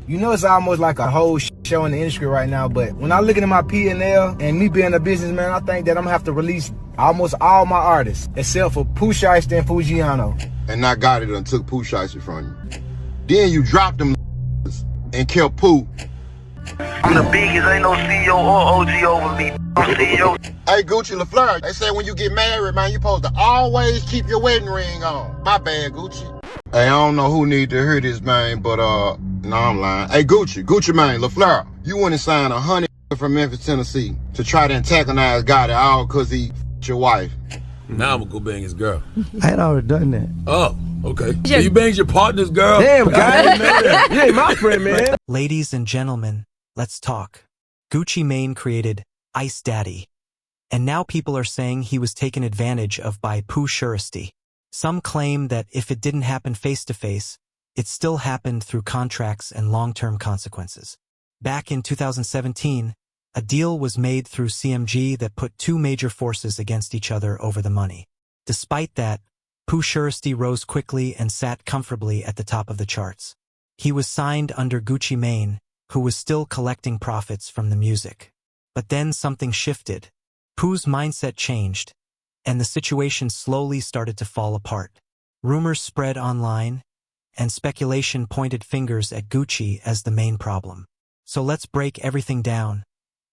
You know, it's almost like a whole show in the industry right now, but when I look at my P&L and me being a businessman, I think that I'm gonna have to release almost all my artists, except for Pooh Shiesty and Fujiano. And I got it and took Pooh Shiesty from you. Then you dropped them and killed Pooh. I'm the biggest, ain't no CEO or OG over me. I'm CEO. Hey, Gucci LaFleur, they say when you get married, man, you supposed to always keep your wedding ring on. My bad, Gucci. Hey, I don't know who need to hear this, man, but, no, I'm lying. Hey, Gucci Mane, LaFleur, you went and signed 100 from Memphis, Tennessee to try to antagonize Gotti all because he your wife. Now I'm gonna go bang his girl. I had already done that. Oh, okay. So you banged your partner's girl? Damn, guy, you ain't my friend, man. Ladies and gentlemen, let's talk. Gucci Mane created Ice Daddy, and now people are saying he was taken advantage of by Pooh Shiesty. Some claim that if it didn't happen face-to-face, it still happened through contracts and long-term consequences. Back in 2017, a deal was made through CMG that put two major forces against each other over the money. Despite that, Pooh Shiesty rose quickly and sat comfortably at the top of the charts. He was signed under Gucci Mane, who was still collecting profits from the music. But then something shifted. Pooh's mindset changed, and the situation slowly started to fall apart. Rumors spread online, and speculation pointed fingers at Gucci as the main problem. So let's break everything down,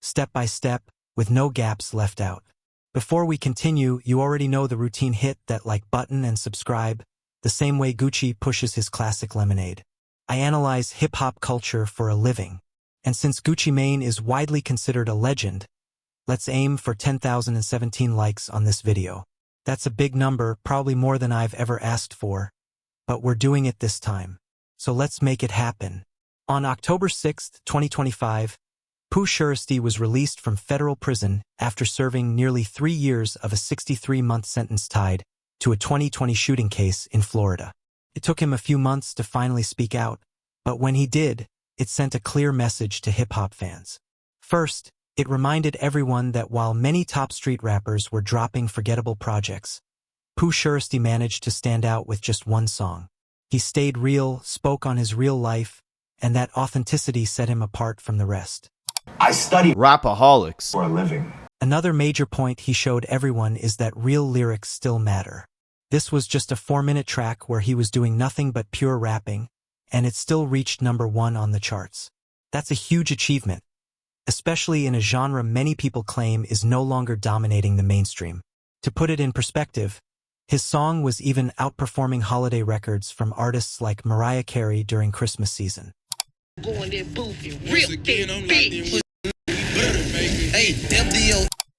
step by step, with no gaps left out. Before we continue, you already know the routine: hit that like button and subscribe, the same way Gucci pushes his classic Lemonade. I analyze hip-hop culture for a living, and since Gucci Mane is widely considered a legend, let's aim for 10,017 likes on this video. That's a big number, probably more than I've ever asked for, but we're doing it this time. So let's make it happen. On October 6, 2025, Pooh Shiesty was released from federal prison after serving nearly 3 years of a 63-month sentence tied to a 2020 shooting case in Florida. It took him a few months to finally speak out, but when he did, it sent a clear message to hip-hop fans. First, it reminded everyone that while many top street rappers were dropping forgettable projects, Pooh Shiesty managed to stand out with just one song. He stayed real, spoke on his real life, and that authenticity set him apart from the rest. I study rapaholics for a living. Another major point he showed everyone is that real lyrics still matter. This was just a 4-minute track where he was doing nothing but pure rapping, and it still reached #1 on the charts. That's a huge achievement, especially in a genre many people claim is no longer dominating the mainstream. To put it in perspective, his song was even outperforming holiday records from artists like Mariah Carey during Christmas season.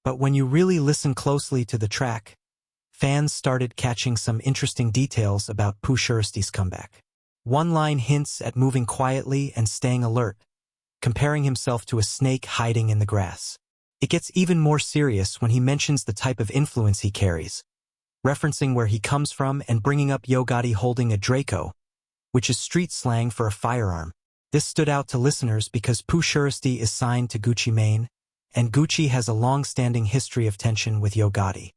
But when you really listen closely to the track, fans started catching some interesting details about Pooh Shiesty's comeback. One line hints at moving quietly and staying alert, comparing himself to a snake hiding in the grass. It gets even more serious when he mentions the type of influence he carries, referencing where he comes from and bringing up Yo Gotti holding a Draco, which is street slang for a firearm. This stood out to listeners because Pooh Shiesty is signed to Gucci Mane, and Gucci has a long-standing history of tension with Yo Gotti.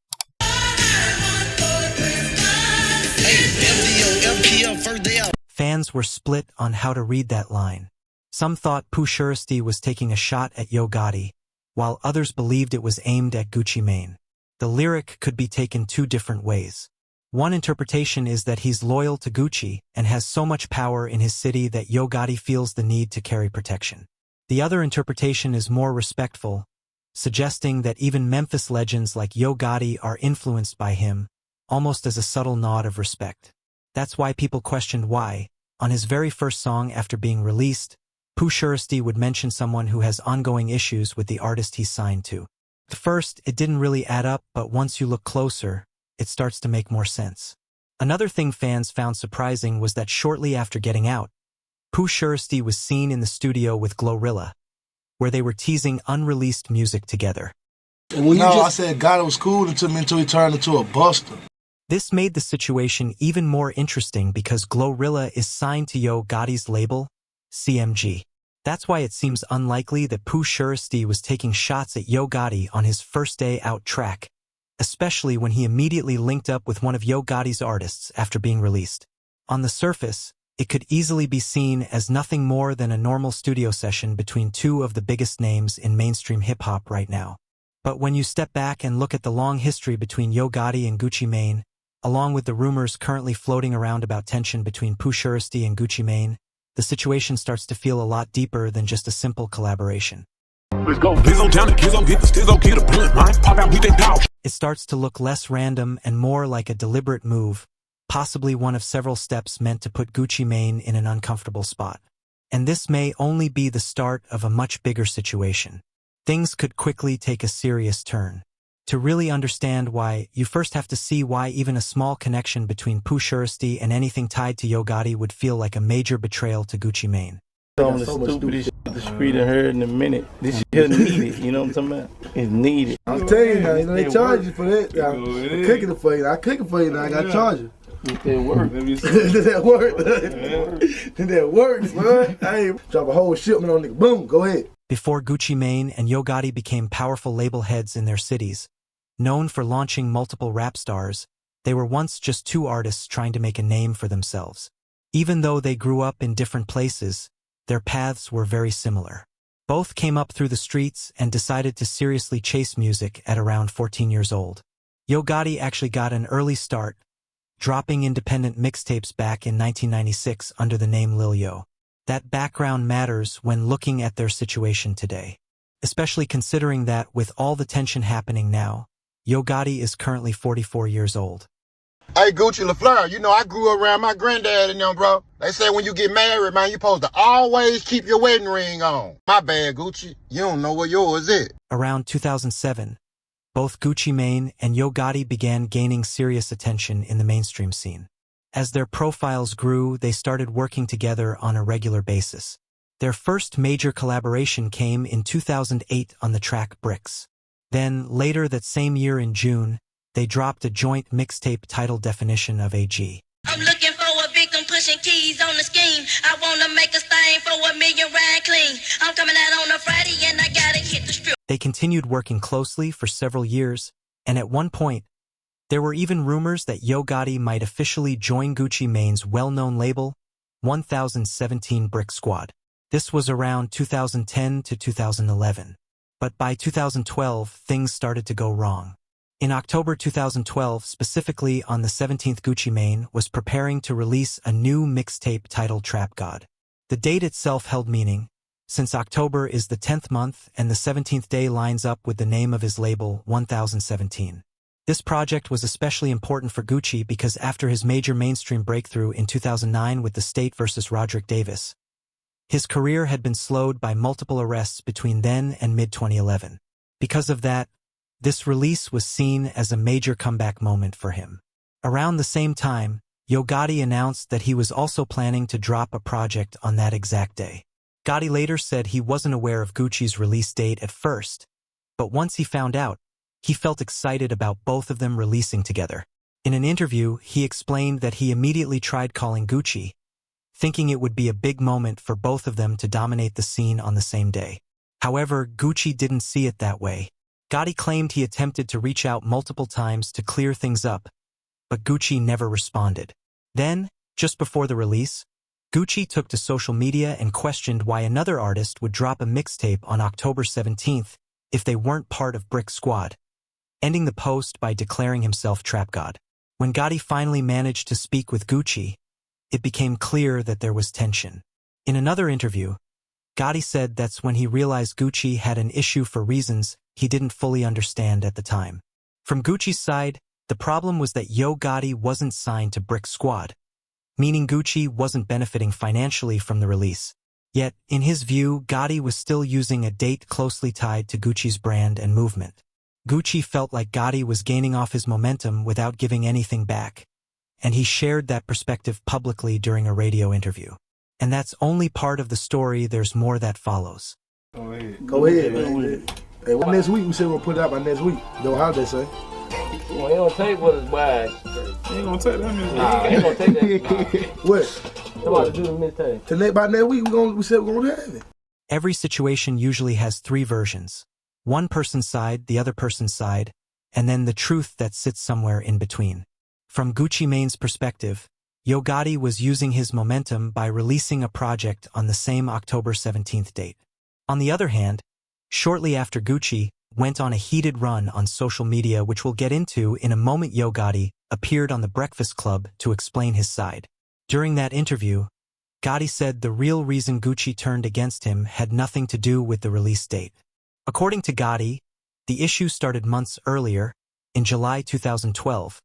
Fans were split on how to read that line. Some thought Pooh Shiesty was taking a shot at Yo Gotti, while others believed it was aimed at Gucci Mane. The lyric could be taken two different ways. One interpretation is that he's loyal to Gucci and has so much power in his city that Yo Gotti feels the need to carry protection. The other interpretation is more respectful, suggesting that even Memphis legends like Yo Gotti are influenced by him, almost as a subtle nod of respect. That's why people questioned why, on his very first song after being released, Pooh Shiesty would mention someone who has ongoing issues with the artist he's signed to. At first, it didn't really add up, but once you look closer, it starts to make more sense. Another thing fans found surprising was that shortly after getting out, Pooh Shiesty was seen in the studio with Glorilla, where they were teasing unreleased music together. And when I said God was cool until he turned into a buster. This made the situation even more interesting because Glorilla is signed to Yo Gotti's label, CMG. That's why it seems unlikely that Pooh Shiesty was taking shots at Yo Gotti on his first day out track, especially when he immediately linked up with one of Yo Gotti's artists after being released. On the surface, it could easily be seen as nothing more than a normal studio session between two of the biggest names in mainstream hip-hop right now. But when you step back and look at the long history between Yo Gotti and Gucci Mane, along with the rumors currently floating around about tension between Pooh Shiesty and Gucci Mane, the situation starts to feel a lot deeper than just a simple collaboration. Let's go. It starts to look less random and more like a deliberate move, possibly one of several steps meant to put Gucci Mane in an uncomfortable spot. And this may only be the start of a much bigger situation. Things could quickly take a serious turn. To really understand why, you first have to see why even a small connection between Pooh Shiesty and anything tied to Yo Gotti would feel like a major betrayal to Gucci Mane. Some of the stupidest shit the street done heard in a minute. This shit needed, you know what I'm talking about? It's needed. I'm telling you now, they charge you for that. I'm cooking it for you. I cook it for you now. I got to charge you. It work. Did that work? Did that work, son? Hey, drop a whole shipment on nigga. Boom, go ahead. Before Gucci Mane and Yo Gotti became powerful label heads in their cities, known for launching multiple rap stars, they were once just two artists trying to make a name for themselves. Even though they grew up in different places, their paths were very similar. Both came up through the streets and decided to seriously chase music at around 14 years old. Yo Gotti actually got an early start, dropping independent mixtapes back in 1996 under the name Lil Yo. That background matters when looking at their situation today, especially considering that with all the tension happening now, Yo Gotti is currently 44 years old. Hey, Gucci LaFleur, you know, I grew up around my granddad and them, bro. They say when you get married, man, you supposed to always keep your wedding ring on. My bad, Gucci. You don't know where yours is. Around 2007, both Gucci Mane and Yo Gotti began gaining serious attention in the mainstream scene. As their profiles grew, they started working together on a regular basis. Their first major collaboration came in 2008 on the track Bricks. Then, later that same year in June, they dropped a joint mixtape titled Definition of AG. I'm looking for a victim pushing keys on the scheme. I wanna make a stain for $1 million ride clean. I'm coming out on a Friday and I gotta hit the strip. They continued working closely for several years, and at one point, there were even rumors that Yo Gotti might officially join Gucci Mane's well-known label, 1017 Brick Squad. This was around 2010 to 2011. But by 2012, things started to go wrong. In October 2012, specifically on the 17th, Gucci Mane was preparing to release a new mixtape titled Trap God. The date itself held meaning, since October is the 10th month and the 17th day lines up with the name of his label, 1017. This project was especially important for Gucci because after his major mainstream breakthrough in 2009 with The State vs. Roderick Davis, his career had been slowed by multiple arrests between then and mid-2011. Because of that, this release was seen as a major comeback moment for him. Around the same time, Yo Gotti announced that he was also planning to drop a project on that exact day. Gotti later said he wasn't aware of Gucci's release date at first, but once he found out, he felt excited about both of them releasing together. In an interview, he explained that he immediately tried calling Gucci, thinking it would be a big moment for both of them to dominate the scene on the same day. However, Gucci didn't see it that way. Gotti claimed he attempted to reach out multiple times to clear things up, but Gucci never responded. Then, just before the release, Gucci took to social media and questioned why another artist would drop a mixtape on October 17th if they weren't part of Brick Squad, ending the post by declaring himself Trap God. When Gotti finally managed to speak with Gucci, it became clear that there was tension. In another interview, Gotti said that's when he realized Gucci had an issue for reasons he didn't fully understand at the time. From Gucci's side, the problem was that Yo Gotti wasn't signed to Brick Squad, meaning Gucci wasn't benefiting financially from the release. Yet, in his view, Gotti was still using a date closely tied to Gucci's brand and movement. Gucci felt like Gotti was gaining off his momentum without giving anything back, and he shared that perspective publicly during a radio interview. And that's only part of the story. There's more that follows. Go ahead, man. Hey, what next week? We said we'll put it out by next week. Yo, how'd they say? Well, he don't take what his bag. He ain't gonna take that music. Nah, he ain't gonna take that. What? Somebody do the mixtape. By next week, we said we're gonna have it. Every situation usually has three versions. One person's side, the other person's side, and then the truth that sits somewhere in between. From Gucci Mane's perspective, Yo Gotti was using his momentum by releasing a project on the same October 17th date. On the other hand, shortly after Gucci went on a heated run on social media, which we'll get into in a moment, Yo Gotti appeared on The Breakfast Club to explain his side. During that interview, Gotti said the real reason Gucci turned against him had nothing to do with the release date. According to Gotti, the issue started months earlier, in July 2012,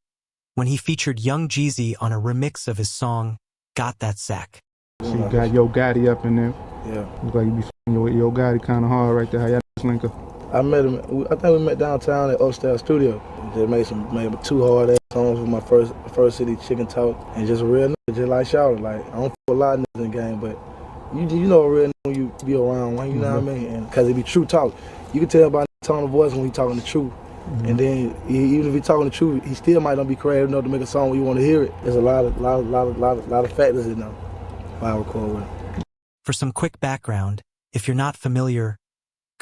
when he featured Young Jeezy on a remix of his song, Got That Sack. So you got Yo Gotti up in there. Yeah. Looks like you be f***ing with Yo Gotti kind of hard right there. How y'all link up? I met him, I think we met downtown at Upstairs Studio. Just made 2 hard-ass songs with my first city, Chicken Talk, and just a real nigga, just like Shouter. Like, I don't f*** a lot of niggas in the game, but you know a real nigga when you be around one, you know what I mean? And because it be true talk. You can tell by the tone of voice when he talking the truth. And then even if he talking the truth, he still might not be creative enough to make a song where you want to hear it. There's a lot of factors in there why I record with him. For some quick background, if you're not familiar,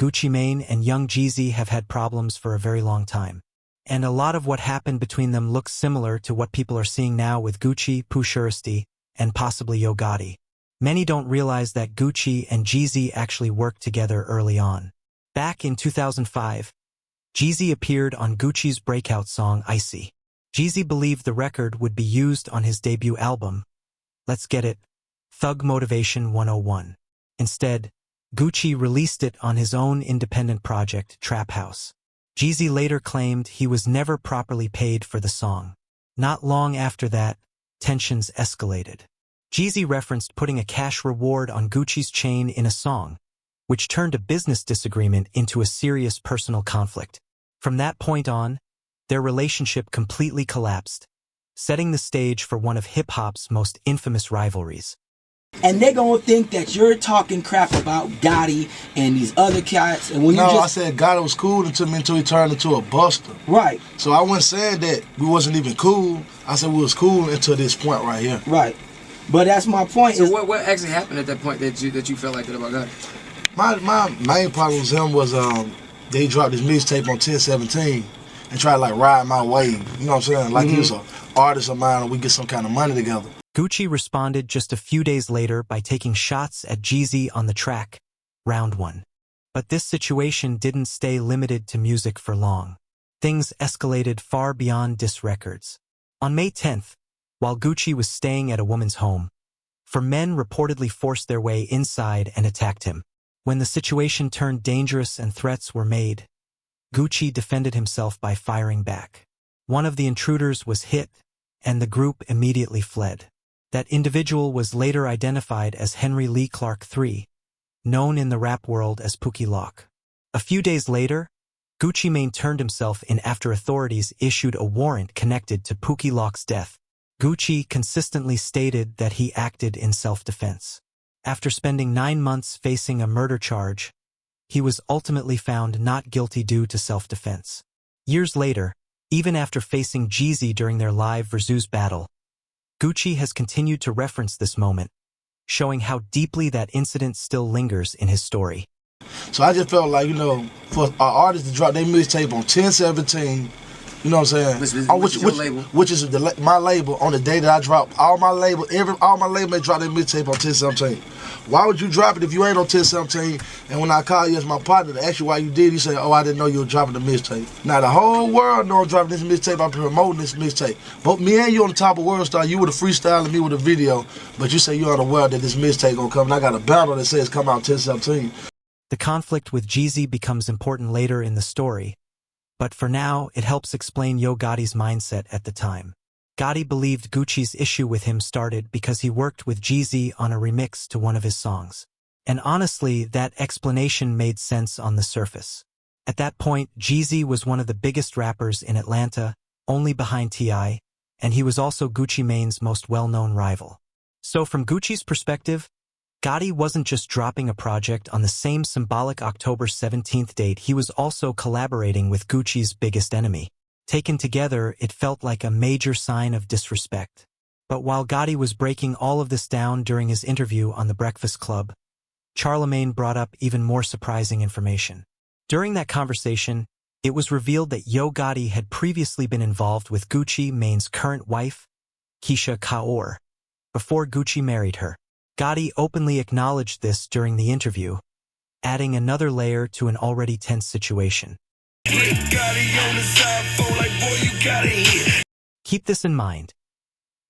Gucci Mane and Young Jeezy have had problems for a very long time. And a lot of what happened between them looks similar to what people are seeing now with Gucci, Pooh Shiesty, and possibly Yo Gotti. Many don't realize that Gucci and Jeezy actually worked together early on. Back in 2005, Jeezy appeared on Gucci's breakout song Icy. Jeezy believed the record would be used on his debut album, Let's Get It, Thug Motivation 101. Instead, Gucci released it on his own independent project, Trap House. Jeezy later claimed he was never properly paid for the song. Not long after that, tensions escalated. Jeezy referenced putting a cash reward on Gucci's chain in a song, which turned a business disagreement into a serious personal conflict. From that point on, their relationship completely collapsed, setting the stage for one of hip-hop's most infamous rivalries. And they're gonna think that you're talking crap about Gotti and these other cats. And when I said Gotti was cool until he turned into a buster. Right. So I wasn't saying that we wasn't even cool. I said we was cool until this point right here. Right. But that's my point. So what actually happened at that point that you felt like that about Gotti? My main problem with him was they dropped this mixtape on 10/17 and tried to like ride my wave. You know what I'm saying? Like he was an artist of mine and we get some kind of money together. Gucci responded just a few days later by taking shots at Jeezy on the track, Round 1. But this situation didn't stay limited to music for long. Things escalated far beyond diss records. On May 10th, while Gucci was staying at a woman's home, 4 men reportedly forced their way inside and attacked him. When the situation turned dangerous and threats were made, Gucci defended himself by firing back. One of the intruders was hit, and the group immediately fled. That individual was later identified as Henry Lee Clark III, known in the rap world as Pookie Lock. A few days later, Gucci Mane turned himself in after authorities issued a warrant connected to Pookie Lock's death. Gucci consistently stated that he acted in self-defense. After spending 9 months facing a murder charge, he was ultimately found not guilty due to self-defense. Years later, even after facing Jeezy during their live Versus battle, Gucci has continued to reference this moment, showing how deeply that incident still lingers in his story. So I just felt like, for our artists to drop their mixtape on 10/17, you know what I'm saying? Which is my label on the day that I drop all my label mates drop their mixtape on 10/17. Why would you drop it if you ain't on 10/17? And when I call you as my partner to ask you why you did, you say, "Oh, I didn't know you were dropping the mixtape." Now the whole world know I'm dropping this mixtape. I'm promoting this mixtape. But me and you on the top of World Star, you with a freestyle and me with a video. But you say you unaware that this mixtape gonna come. And I got a banner that says come out 10/17. The conflict with Jeezy becomes important later in the story, but for now, it helps explain Yo Gotti's mindset at the time. Gotti believed Gucci's issue with him started because he worked with Jeezy on a remix to one of his songs. And honestly, that explanation made sense on the surface. At that point, Jeezy was one of the biggest rappers in Atlanta, only behind T.I., and he was also Gucci Mane's most well-known rival. So from Gucci's perspective, Gotti wasn't just dropping a project on the same symbolic October 17th date, he was also collaborating with Gucci's biggest enemy. Taken together, it felt like a major sign of disrespect. But while Gotti was breaking all of this down during his interview on The Breakfast Club, Charlemagne brought up even more surprising information. During that conversation, it was revealed that Yo Gotti had previously been involved with Gucci Mane's current wife, Keisha Kaur. before Gucci married her. Gotti openly acknowledged this during the interview, adding another layer to an already tense situation. Keep this in mind.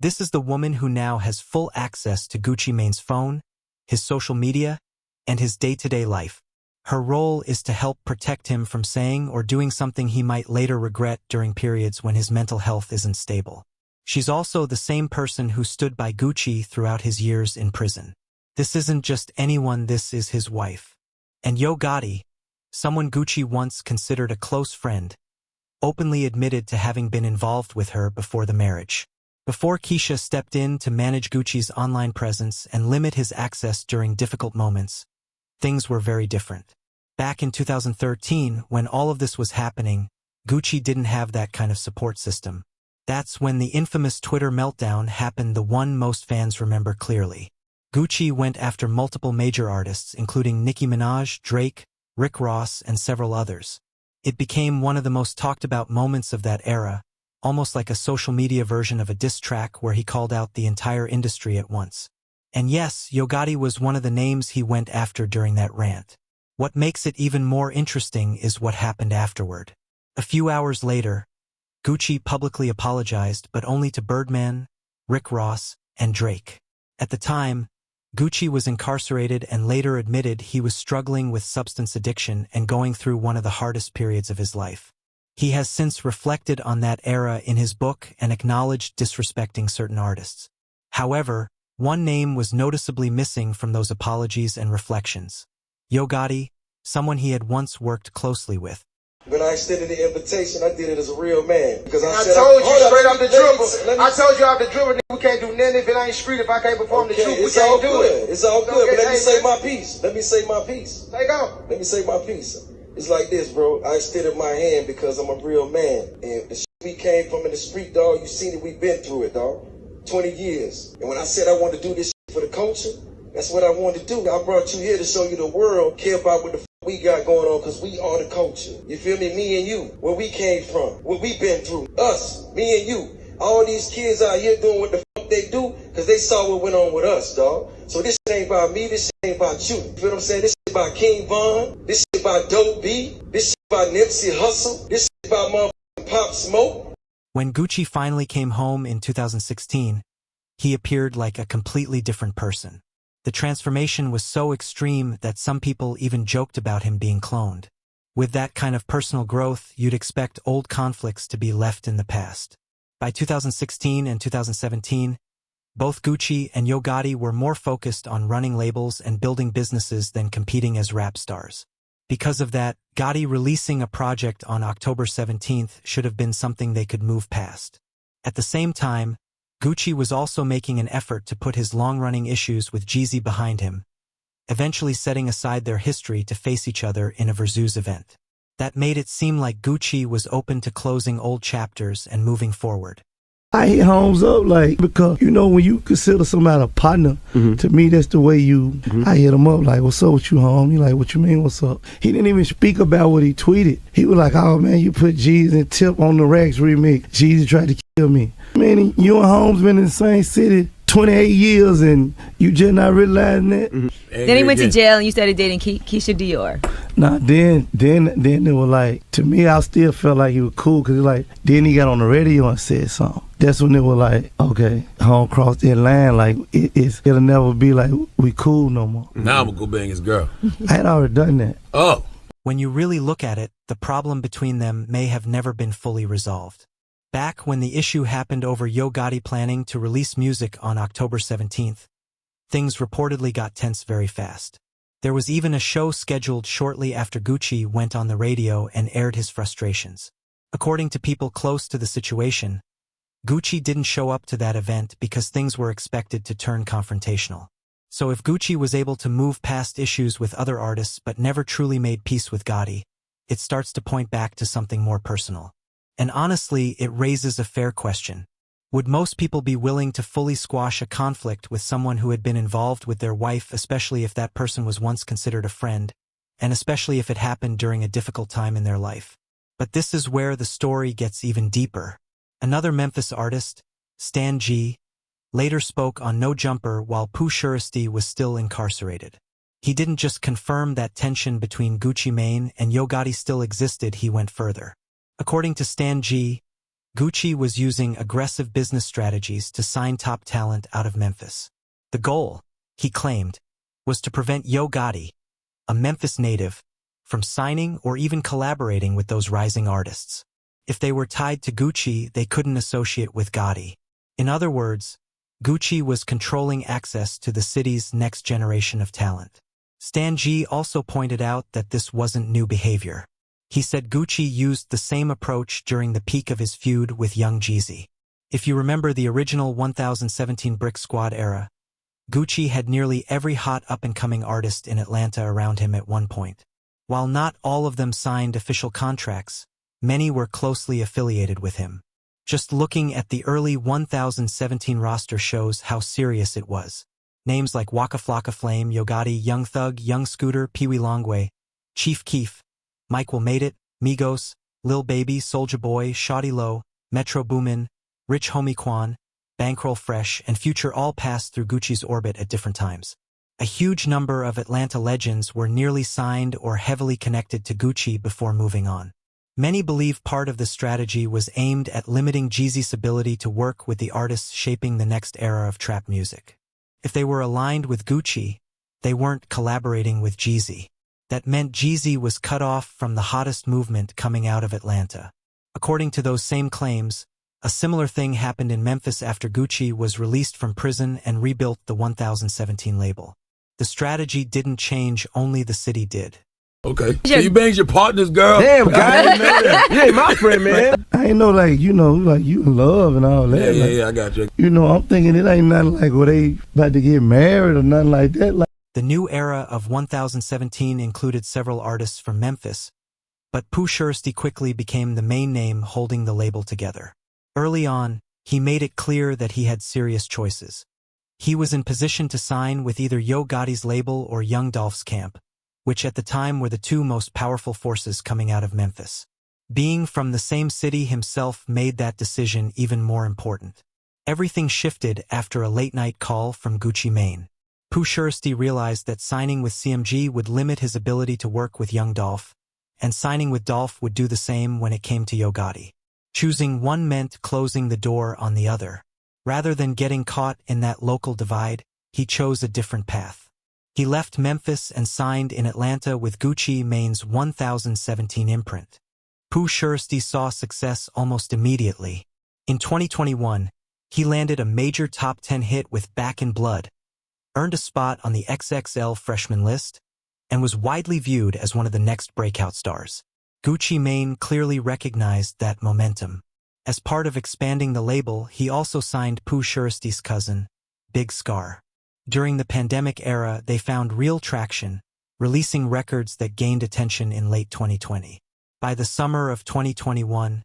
This is the woman who now has full access to Gucci Mane's phone, his social media, and his day-to-day life. Her role is to help protect him from saying or doing something he might later regret during periods when his mental health isn't stable. She's also the same person who stood by Gucci throughout his years in prison. This isn't just anyone, this is his wife. And Yo Gotti, someone Gucci once considered a close friend, openly admitted to having been involved with her before the marriage. Before Keisha stepped in to manage Gucci's online presence and limit his access during difficult moments, things were very different. Back in 2013, when all of this was happening, Gucci didn't have that kind of support system. That's when the infamous Twitter meltdown happened, the one most fans remember clearly. Gucci went after multiple major artists, including Nicki Minaj, Drake, Rick Ross, and several others. It became one of the most talked about moments of that era, almost like a social media version of a diss track where he called out the entire industry at once. And yes, Yo Gotti was one of the names he went after during that rant. What makes it even more interesting is what happened afterward. A few hours later, Gucci publicly apologized, but only to Birdman, Rick Ross, and Drake. At the time, Gucci was incarcerated and later admitted he was struggling with substance addiction and going through one of the hardest periods of his life. He has since reflected on that era in his book and acknowledged disrespecting certain artists. However, one name was noticeably missing from those apologies and reflections. Yo Gotti, someone he had once worked closely with. When I extended the invitation, I did it as a real man. Because I told you straight off the dribble. I told you off the dribble, we can't do nothing if it ain't street. If I can't perform the truth, we can't do it. It's all good, but let me say my piece. Let me say my piece. Take off. Let me say my piece. It's like this, bro. I extended my hand because I'm a real man. And the shit we came from in the street, dog, you seen it, we been through it, dog. 20 years. And when I said I wanted to do this shit for the culture, that's what I wanted to do. I brought you here to show you the world care about what the we got going on, because we are the culture. You feel me? Me and you. Where we came from. What we been through. Us. Me and you. All these kids out here doing what the fuck they do because they saw what went on with us, dog. So this shit ain't about me. This shit ain't about you. You feel what I'm saying? This shit about King Von. This shit about Dope B. This shit about Nipsey Hussle. This shit about motherfucking Pop Smoke. When Gucci finally came home in 2016, he appeared like a completely different person. The transformation was so extreme that some people even joked about him being cloned. With that kind of personal growth, you'd expect old conflicts to be left in the past. By 2016 and 2017, both Gucci and Yo Gotti were more focused on running labels and building businesses than competing as rap stars. Because of that, Gotti releasing a project on October 17th should have been something they could move past. At the same time, Gucci was also making an effort to put his long-running issues with Jeezy behind him, eventually setting aside their history to face each other in a Versus event. That made it seem like Gucci was open to closing old chapters and moving forward. I hit Holmes up, like, because, you know, when you consider somebody a partner, to me, that's the way you, I hit him up, like, what's up with you, Holmes? He like, what you mean, what's up? He didn't even speak about what he tweeted. He was like, oh, man, you put Jeezy and Tip on the Rags remix. Jeezy tried to kill me. Man, you and Holmes been in the same city 28 years, and you just not realizing that? Then he went to jail, and you started dating Keisha Dior. Nah, then it was like, to me, I still felt like he was cool, because like, then he got on the radio and said something. That's when it was like, okay, Home crossed that line, like, it'll never be like, we cool no more. Now I'm gonna go bang his girl. I had already done that. Oh. When you really look at it, the problem between them may have never been fully resolved. Back when the issue happened over Yo Gotti planning to release music on October 17th, things reportedly got tense very fast. There was even a show scheduled shortly after Gucci went on the radio and aired his frustrations. According to people close to the situation, Gucci didn't show up to that event because things were expected to turn confrontational. So if Gucci was able to move past issues with other artists but never truly made peace with Gotti, it starts to point back to something more personal. And honestly, it raises a fair question. Would most people be willing to fully squash a conflict with someone who had been involved with their wife, especially if that person was once considered a friend, and especially if it happened during a difficult time in their life? But this is where the story gets even deeper. Another Memphis artist, Stan G, later spoke on No Jumper while Pooh Shiesty was still incarcerated. He didn't just confirm that tension between Gucci Mane and Yo Gotti still existed, he went further. According to Stan G, Gucci was using aggressive business strategies to sign top talent out of Memphis. The goal, he claimed, was to prevent Yo Gotti, a Memphis native, from signing or even collaborating with those rising artists. If they were tied to Gucci, they couldn't associate with Gotti. In other words, Gucci was controlling access to the city's next generation of talent. Stan G also pointed out that this wasn't new behavior. He said Gucci used the same approach during the peak of his feud with Young Jeezy. If you remember the original 1017 Brick Squad era, Gucci had nearly every hot up-and-coming artist in Atlanta around him at one point. While not all of them signed official contracts, many were closely affiliated with him. Just looking at the early 1017 roster shows how serious it was. Names like Waka Flocka Flame, Yo Gotti, Young Thug, Young Scooter, Pee Wee Longway, Chief Keef, Mike Will Made It, Migos, Lil Baby, Soulja Boy, Shawty Lo, Metro Boomin, Rich Homie Quan, Bankroll Fresh, and Future all passed through Gucci's orbit at different times. A huge number of Atlanta legends were nearly signed or heavily connected to Gucci before moving on. Many believe part of the strategy was aimed at limiting Jeezy's ability to work with the artists shaping the next era of trap music. If they were aligned with Gucci, they weren't collaborating with Jeezy. That meant Jeezy was cut off from the hottest movement coming out of Atlanta. According to those same claims, a similar thing happened in Memphis after Gucci was released from prison and rebuilt the 1017 label. The strategy didn't change, only the city did. Okay. So you banged your partner's girl? Damn, guy. You ain't my friend, man. I ain't know, like you in love and all that. Yeah, I got you. You know, I'm thinking it ain't nothing like, well, they about to get married or nothing like that. The new era of 1017 included several artists from Memphis, but Pooh Shiesty quickly became the main name holding the label together. Early on, he made it clear that he had serious choices. He was in position to sign with either Yo Gotti's label or Young Dolph's camp, which at the time were the two most powerful forces coming out of Memphis. Being from the same city himself made that decision even more important. Everything shifted after a late-night call from Gucci Mane. Pooh Shiesty realized that signing with CMG would limit his ability to work with Young Dolph, and signing with Dolph would do the same when it came to Yo Gotti. Choosing one meant closing the door on the other. Rather than getting caught in that local divide, he chose a different path. He left Memphis and signed in Atlanta with Gucci Mane's 1017 imprint. Pooh Shiesty saw success almost immediately. In 2021, he landed a major top 10 hit with Back in Blood, earned a spot on the XXL freshman list, and was widely viewed as one of the next breakout stars. Gucci Mane clearly recognized that momentum. As part of expanding the label, he also signed Pooh Shiesty's cousin, Big Scar. During the pandemic era, they found real traction, releasing records that gained attention in late 2020. By the summer of 2021,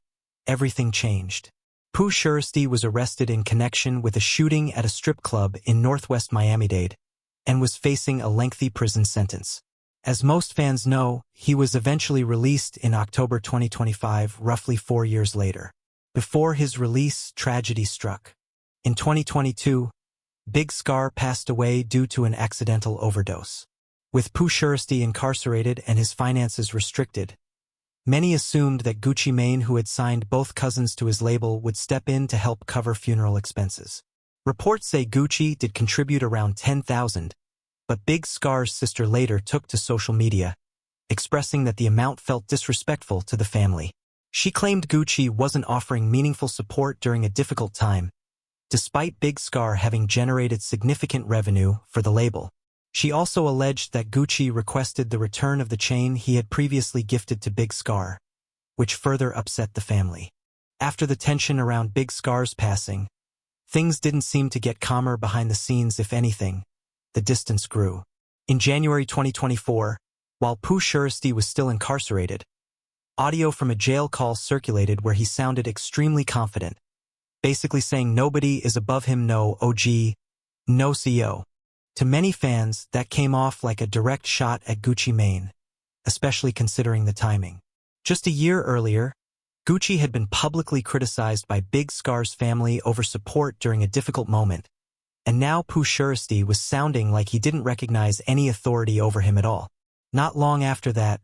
everything changed. Pooh Shiesty was arrested in connection with a shooting at a strip club in Northwest Miami-Dade and was facing a lengthy prison sentence. As most fans know, he was eventually released in October 2025, roughly 4 years later. Before his release, tragedy struck. In 2022, Big Scar passed away due to an accidental overdose. With Pooh Shiesty incarcerated and his finances restricted, many assumed that Gucci Mane, who had signed both cousins to his label, would step in to help cover funeral expenses. Reports say Gucci did contribute around $10,000, but Big Scar's sister later took to social media, expressing that the amount felt disrespectful to the family. She claimed Gucci wasn't offering meaningful support during a difficult time, despite Big Scar having generated significant revenue for the label. She also alleged that Gucci requested the return of the chain he had previously gifted to Big Scar, which further upset the family. After the tension around Big Scar's passing, things didn't seem to get calmer behind the scenes. If anything, the distance grew. In January 2024, while Pooh Shiesty was still incarcerated, audio from a jail call circulated where he sounded extremely confident, basically saying nobody is above him, no OG, no CO. To many fans, that came off like a direct shot at Gucci Mane, especially considering the timing. Just a year earlier, Gucci had been publicly criticized by Big Scar's family over support during a difficult moment, And now Pooh Shiesty was sounding like he didn't recognize any authority over him at all. Not long after that,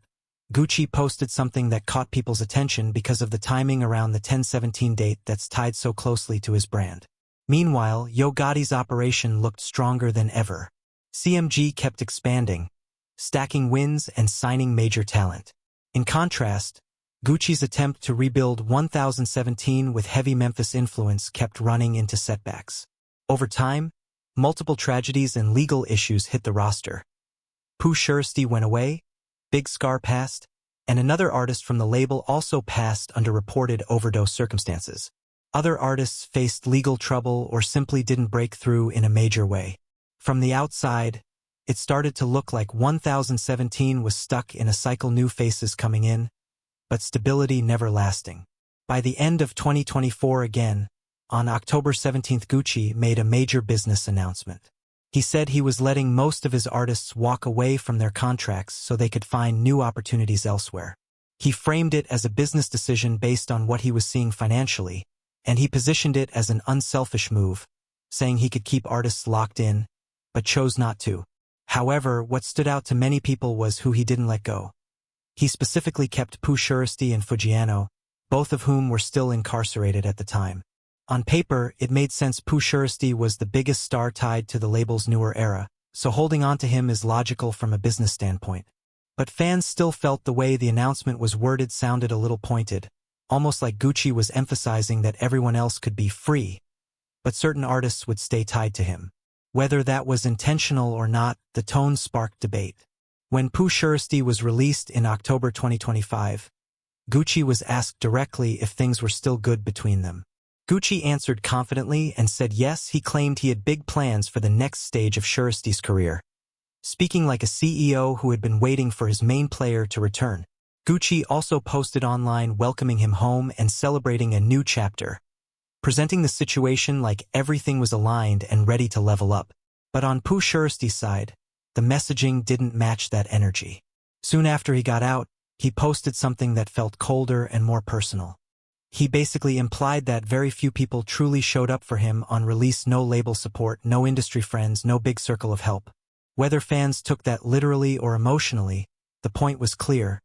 Gucci posted something that caught people's attention because of the timing around the 10/17 date that's tied so closely to his brand. Meanwhile, Yo Gotti's operation looked stronger than ever. CMG kept expanding, stacking wins and signing major talent. In contrast, Gucci's attempt to rebuild 1017 with heavy Memphis influence kept running into setbacks. Over time, multiple tragedies and legal issues hit the roster. Pooh Shiesty went away, Big Scar passed, and another artist from the label also passed under reported overdose circumstances. Other artists faced legal trouble or simply didn't break through in a major way. From the outside, it started to look like 1017 was stuck in a cycle, new faces coming in, but stability never lasting. By the end of 2024 again, on October 17th, Gucci made a major business announcement. He said he was letting most of his artists walk away from their contracts so they could find new opportunities elsewhere. He framed it as a business decision based on what he was seeing financially, and he positioned it as an unselfish move, saying he could keep artists locked in, but chose not to. However, what stood out to many people was who he didn't let go. He specifically kept Pooh Shiesty and Fujiano, both of whom were still incarcerated at the time. On paper, it made sense. Pooh Shiesty was the biggest star tied to the label's newer era, so holding on to him is logical from a business standpoint. But fans still felt the way the announcement was worded sounded a little pointed, almost like Gucci was emphasizing that everyone else could be free, but certain artists would stay tied to him. Whether that was intentional or not, the tone sparked debate. When Pooh Shiesty was released in October 2025, Gucci was asked directly if things were still good between them. Gucci answered confidently and said yes. He claimed he had big plans for the next stage of Shiesty's career. Speaking like a CEO who had been waiting for his main player to return, Gucci also posted online welcoming him home and celebrating a new chapter, presenting the situation like everything was aligned and ready to level up. But on Pooh Shiesty's side, the messaging didn't match that energy. Soon after he got out, he posted something that felt colder and more personal. He basically implied that very few people truly showed up for him on release. No label support, no industry friends, no big circle of help. Whether fans took that literally or emotionally, the point was clear.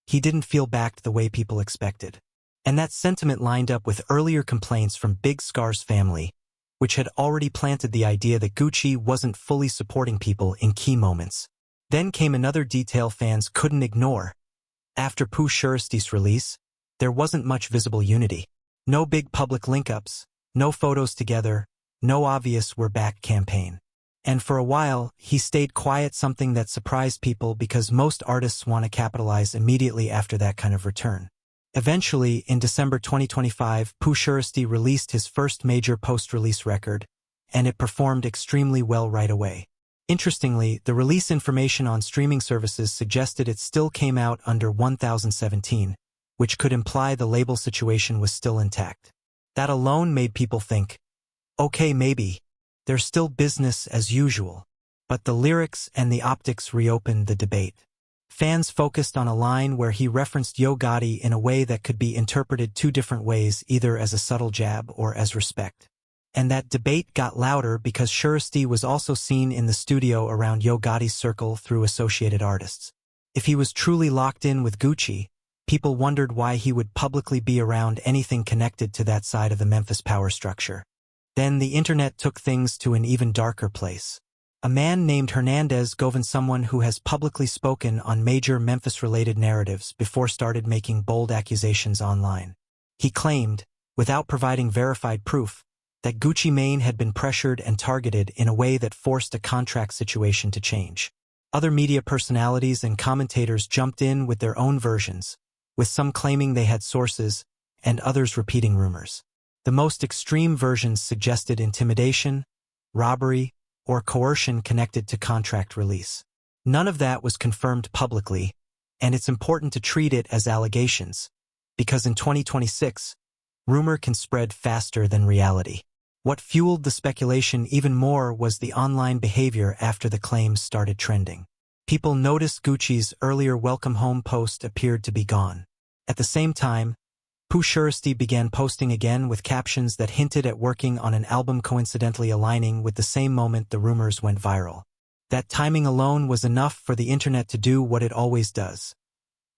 He didn't feel backed the way people expected. And that sentiment lined up with earlier complaints from Big Scar's family, which had already planted the idea that Gucci wasn't fully supporting people in key moments. Then came another detail fans couldn't ignore. After Pooh Shiesty's release, there wasn't much visible unity. No big public link-ups, no photos together, no obvious "we're back" campaign. And for a while, he stayed quiet, something that surprised people because most artists want to capitalize immediately after that kind of return. Eventually, in December 2025, Pooh Shiesty released his first major post-release record, and it performed extremely well right away. Interestingly, the release information on streaming services suggested it still came out under 1017, which could imply the label situation was still intact. That alone made people think, okay, maybe, there's still business as usual. But the lyrics and the optics reopened the debate. Fans focused on a line where he referenced Yo Gotti in a way that could be interpreted two different ways, either as a subtle jab or as respect. And that debate got louder because Shiesty was also seen in the studio around Yo Gotti's circle through associated artists. If he was truly locked in with Gucci, people wondered why he would publicly be around anything connected to that side of the Memphis power structure. Then the internet took things to an even darker place. A man named Hernandez Govan, someone who has publicly spoken on major Memphis-related narratives before, started making bold accusations online. He claimed, without providing verified proof, that Gucci Mane had been pressured and targeted in a way that forced a contract situation to change. Other media personalities and commentators jumped in with their own versions, with some claiming they had sources and others repeating rumors. The most extreme versions suggested intimidation, robbery, or coercion connected to contract release. None of that was confirmed publicly, and it's important to treat it as allegations, because in 2026, rumor can spread faster than reality. What fueled the speculation even more was the online behavior after the claims started trending. People noticed Gucci's earlier welcome home post appeared to be gone. At the same time, Pooh Shiesty began posting again with captions that hinted at working on an album, coincidentally aligning with the same moment the rumors went viral. That timing alone was enough for the internet to do what it always does: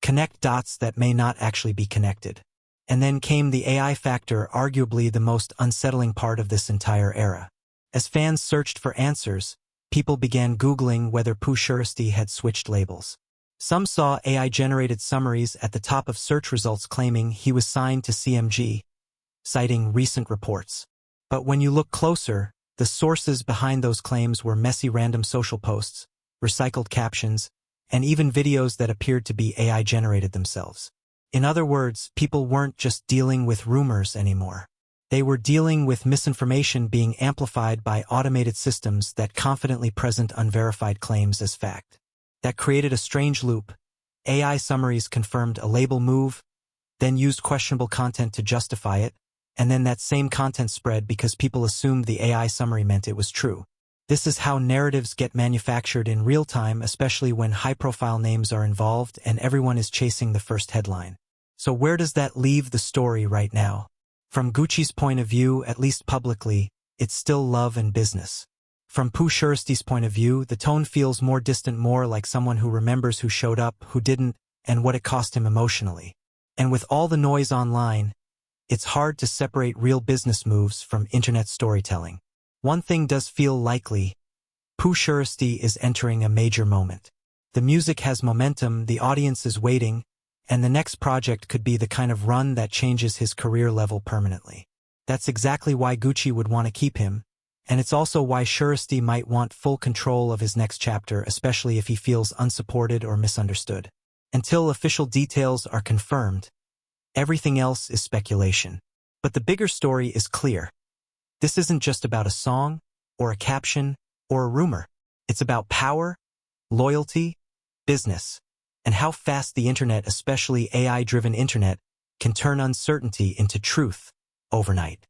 connect dots that may not actually be connected. And then came the AI factor, arguably the most unsettling part of this entire era. As fans searched for answers, people began Googling whether Pooh Shiesty had switched labels. Some saw AI-generated summaries at the top of search results claiming he was signed to CMG, citing recent reports. But when you look closer, the sources behind those claims were messy random social posts, recycled captions, and even videos that appeared to be AI-generated themselves. In other words, people weren't just dealing with rumors anymore. They were dealing with misinformation being amplified by automated systems that confidently present unverified claims as fact. That created a strange loop. AI summaries confirmed a label move, then used questionable content to justify it, and then that same content spread because people assumed the AI summary meant it was true. This is how narratives get manufactured in real time, especially when high-profile names are involved and everyone is chasing the first headline. So where does that leave the story right now? From Gucci's point of view, at least publicly, it's still love and business. From Pooh Shiesty's point of view, the tone feels more distant, more like someone who remembers who showed up, who didn't, and what it cost him emotionally. And with all the noise online, it's hard to separate real business moves from internet storytelling. One thing does feel likely: Pooh Shiesty is entering a major moment. The music has momentum, the audience is waiting, and the next project could be the kind of run that changes his career level permanently. That's exactly why Gucci would want to keep him, and it's also why Shiesty might want full control of his next chapter, especially if he feels unsupported or misunderstood. Until official details are confirmed, everything else is speculation. But the bigger story is clear. This isn't just about a song, or a caption, or a rumor. It's about power, loyalty, business, and how fast the internet, especially AI-driven internet, can turn uncertainty into truth overnight.